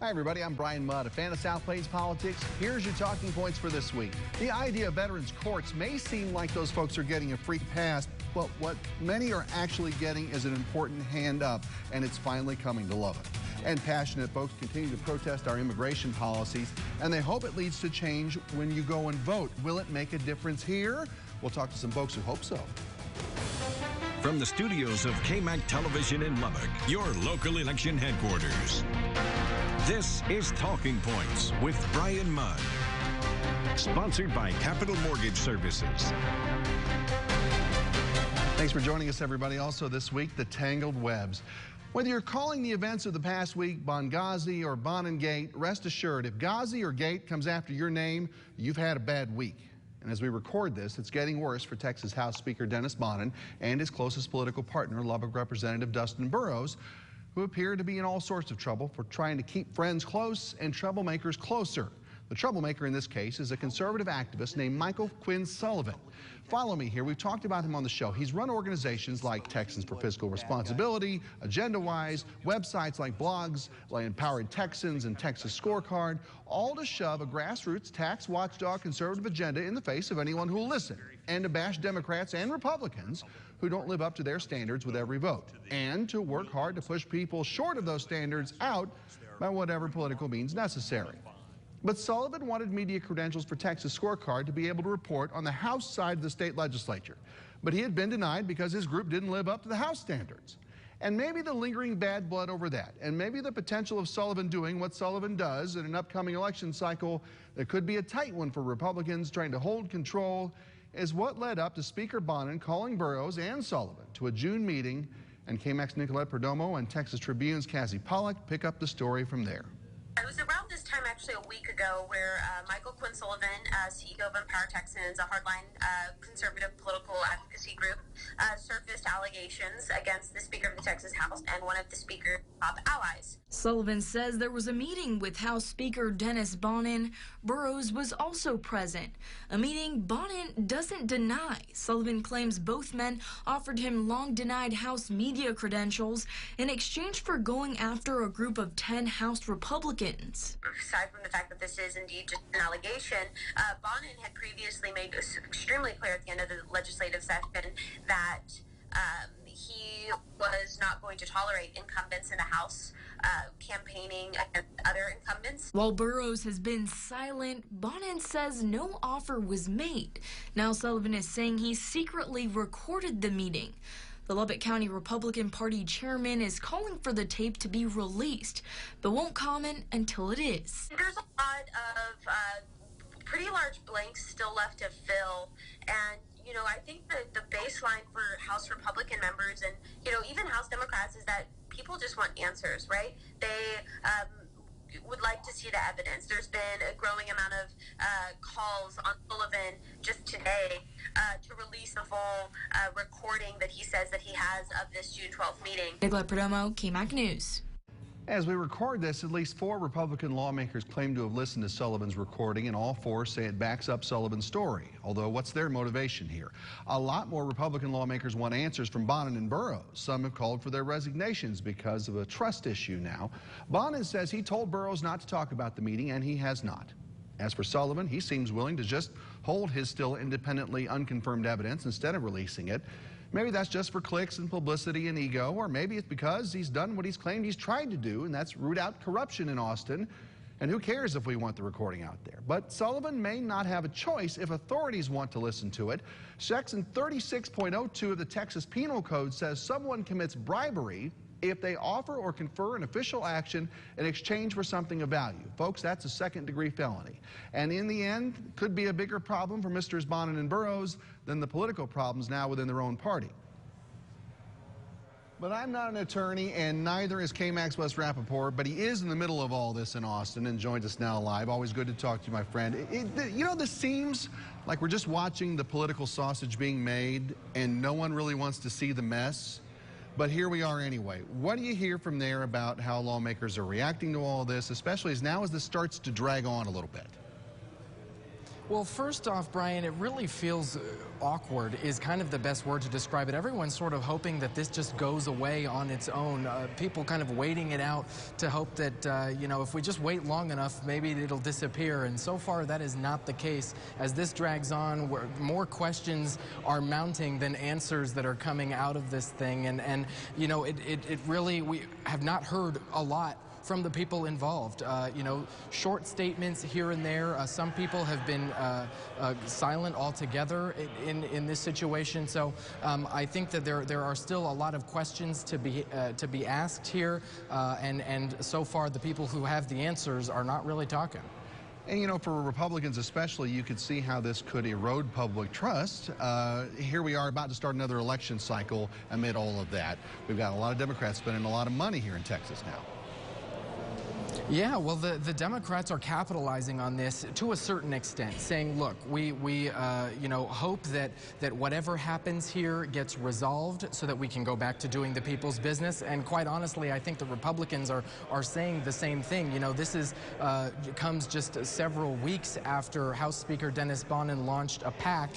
Hi, everybody. I'm Bryan Mudd, a fan of South Plains politics. Here's your talking points for this week. The idea of veterans courts may seem like those folks are getting a free pass, but what many are actually getting is an important hand up, and it's finally coming to Lubbock. And passionate folks continue to protest our immigration policies, and they hope it leads to change when you go and vote. Will it make a difference here? We'll talk to some folks who hope so. From the studios of KMAC Television in Lubbock, your local election headquarters. This is Talking Points with Bryan Mudd. Sponsored by Capital Mortgage Services. Thanks for joining us, everybody. Also this week, the tangled webs. Whether you're calling the events of the past week Benghazi or Bonengate, rest assured, if Ghazi or Gate comes after your name, you've had a bad week. And as we record this, it's getting worse for Texas House Speaker Dennis Bonnen and his closest political partner, Lubbock Representative Dustin Burrows, who appear to be in all sorts of trouble for trying to keep friends close and troublemakers closer. The troublemaker in this case is a conservative activist named Michael Quinn Sullivan. Follow me here. We've talked about him on the show. He's run organizations like Texans for Fiscal Responsibility, AgendaWise, websites like blogs like Empowered Texans and Texas Scorecard, all to shove a grassroots tax watchdog conservative agenda in the face of anyone who will listen, and to bash Democrats and Republicans who don't live up to their standards with every vote, and to work hard to push people short of those standards out by whatever political means necessary. But Sullivan wanted media credentials for Texas Scorecard to be able to report on the House side of the state legislature. But he had been denied because his group didn't live up to the House standards. And maybe the lingering bad blood over that, and maybe the potential of Sullivan doing what Sullivan does in an upcoming election cycle that could be a tight one for Republicans trying to hold control, is what led up to Speaker Bonnen calling Burrows and Sullivan to a June meeting, and KMAC's Nicolette Perdomo and Texas Tribune's Cassie Pollock pick up the story from there. It was around this time, actually a week ago, where Michael Quinn Sullivan, CEO of Empowered Texans, a hardline conservative political advocacy group, surfaced allegations against the Speaker of the Texas House and one of the Speaker's top allies. Sullivan says there was a meeting with House Speaker Dennis Bonnen. Burrows was also present, a meeting Bonnen doesn't deny. Sullivan claims both men offered him long-denied House media credentials in exchange for going after a group of 10 House Republicans. Aside from the fact that this is indeed just an allegation, Bonnen had previously made it extremely clear at the end of the legislative session that he was not going to tolerate incumbents in the House campaigning against other incumbents. While Burrows has been silent, Bonnen says no offer was made. Now Sullivan is saying he secretly recorded the meeting. The Lubbock County Republican Party chairman is calling for the tape to be released, but won't comment until it is. There's a lot of pretty large blanks still left to fill, and you know, I think that the baseline for House Republican members and, you know, even House Democrats is that people just want answers, right? They would like to see the evidence. There's been a growing amount of calls on Sullivan just today to release the full recording that he says that he has of this June 12th meeting. Nicolette Perdomo, KMAC News. As we record this, at least 4 Republican lawmakers claim to have listened to Sullivan's recording, and all 4 say it backs up Sullivan's story. Although, what's their motivation here? A lot more Republican lawmakers want answers from Bonnen and Burrows. Some have called for their resignations because of a trust issue now. Bonnen says he told Burrows not to talk about the meeting, and he has not. As for Sullivan, he seems willing to just hold his still independently unconfirmed evidence instead of releasing it. Maybe that's just for clicks and publicity and ego, or maybe it's because he's done what he's claimed he's tried to do, and that's root out corruption in Austin. And who cares if we want the recording out there? But Sullivan may not have a choice if authorities want to listen to it. Section 36.02 of the Texas Penal Code says someone commits bribery if they offer or confer an official action in exchange for something of value. Folks, that's a second-degree felony. And in the end, could be a bigger problem for Mr. Bonnen and Burrows than the political problems now within their own party. But I'm not an attorney, and neither is KMAC's Wes Rappaport, but he is in the middle of all this in Austin and joins us now live. Always good to talk to you, my friend. You know, this seems like we're just watching the political sausage being made, and no one really wants to see the mess. But here we are anyway. What do you hear from there about how lawmakers are reacting to all this, especially as this starts to drag on a little bit? Well, first off, Brian, it really feels awkward is kind of the best word to describe it. Everyone's sort of hoping that this just goes away on its own. People kind of waiting it out to hope that, you know, if we just wait long enough, maybe it'll disappear. And so far, that is not the case. As this drags on, more questions are mounting than answers that are coming out of this thing. And you know, it really, we have not heard a lot from the people involved. You know, short statements here and there. Some people have been silent altogether in this situation. So I think that there are still a lot of questions to be asked here, and so far the people who have the answers are not really talking. And, you know, for Republicans especially, you could see how this could erode public trust. Here we are about to start another election cycle amid all of that. We've got a lot of Democrats spending a lot of money here in Texas now. Yeah, well, the Democrats are capitalizing on this to a certain extent, saying, look, we you know, hope that whatever happens here gets resolved so that we can go back to doing the people's business. And quite honestly, I think the Republicans are saying the same thing. You know, this is comes just several weeks after House Speaker Dennis Bonnen launched a PAC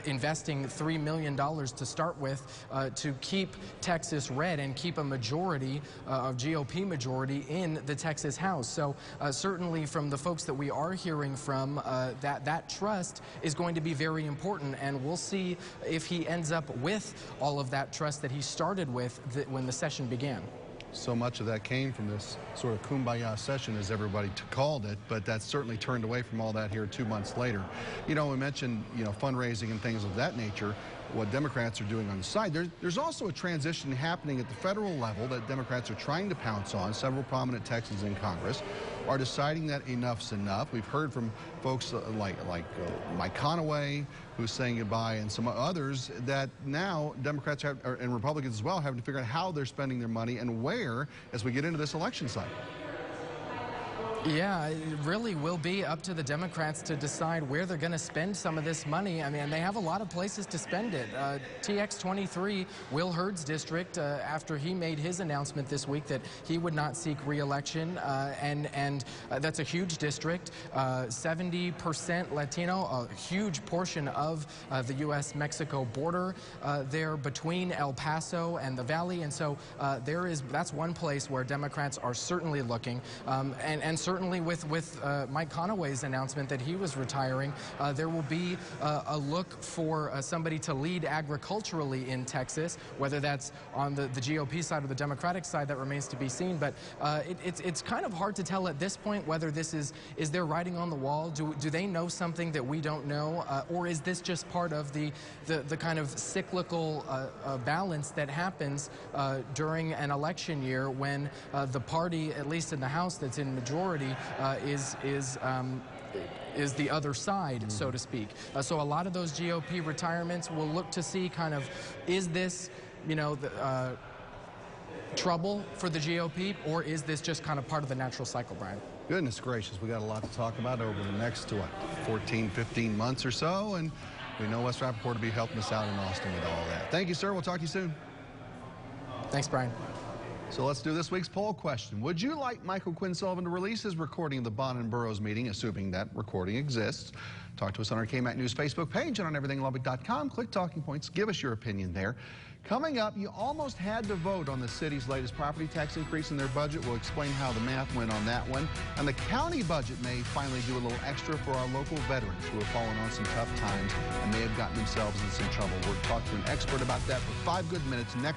investing $3 million to start with to keep Texas red and keep a majority, a GOP majority in the Texas House. So certainly from the folks that we are hearing from, that trust is going to be very important, and we'll see if he ends up with all of that trust that he started with when the session began. So much of that came from this sort of kumbaya session, as everybody called it, but that's certainly turned away from all that here 2 months later. You know, we mentioned, you know, fundraising and things of that nature, what Democrats are doing on the side. There's also a transition happening at the federal level that Democrats are trying to pounce on. Several prominent Texans in Congress are deciding that enough's enough. We've heard from folks like Mike Conaway, who's saying goodbye, and some others, that now Democrats and Republicans as well, having to figure out how they're spending their money and where as we get into this election cycle. Yeah, it really will be up to the Democrats to decide where they're going to spend some of this money. I mean, they have a lot of places to spend it. TX23, Will Hurd's district, after he made his announcement this week that he would not seek re-election, and that's a huge district, 70% Latino, a huge portion of the U.S.-Mexico border there between El Paso and the Valley, and so that's one place where Democrats are certainly looking, and certainly with Mike Conaway's announcement that he was retiring, there will be a look for somebody to lead agriculturally in Texas, whether that's on the GOP side or the Democratic side, that remains to be seen. But it's kind of hard to tell at this point whether this is there writing on the wall. Do they know something that we don't know, or is this just part of the kind of cyclical balance that happens during an election year when the party, at least in the House that's in majority, is the other side, so to speak. So a lot of those GOP retirements will look to see kind of, is this, you know, trouble for the GOP, or is this just kind of part of the natural cycle, Brian? Goodness gracious, we got a lot to talk about over the next, 14, 15 months or so, and we know Wes Rappaport will be helping us out in Austin with all that. Thank you, sir. We'll talk to you soon. Thanks, Brian. So let's do this week's poll question. Would you like Michael Quinn Sullivan to release his recording of the Bonnen-Burroughs meeting, assuming that recording exists? Talk to us on our KMAC News Facebook page and on everythinglubbock.com. Click Talking Points. Give us your opinion there. Coming up, you almost had to vote on the city's latest property tax increase in their budget. We'll explain how the math went on that one. And the county budget may finally do a little extra for our local veterans who have fallen on some tough times and may have gotten themselves in some trouble. We'll talk to an expert about that for 5 good minutes next.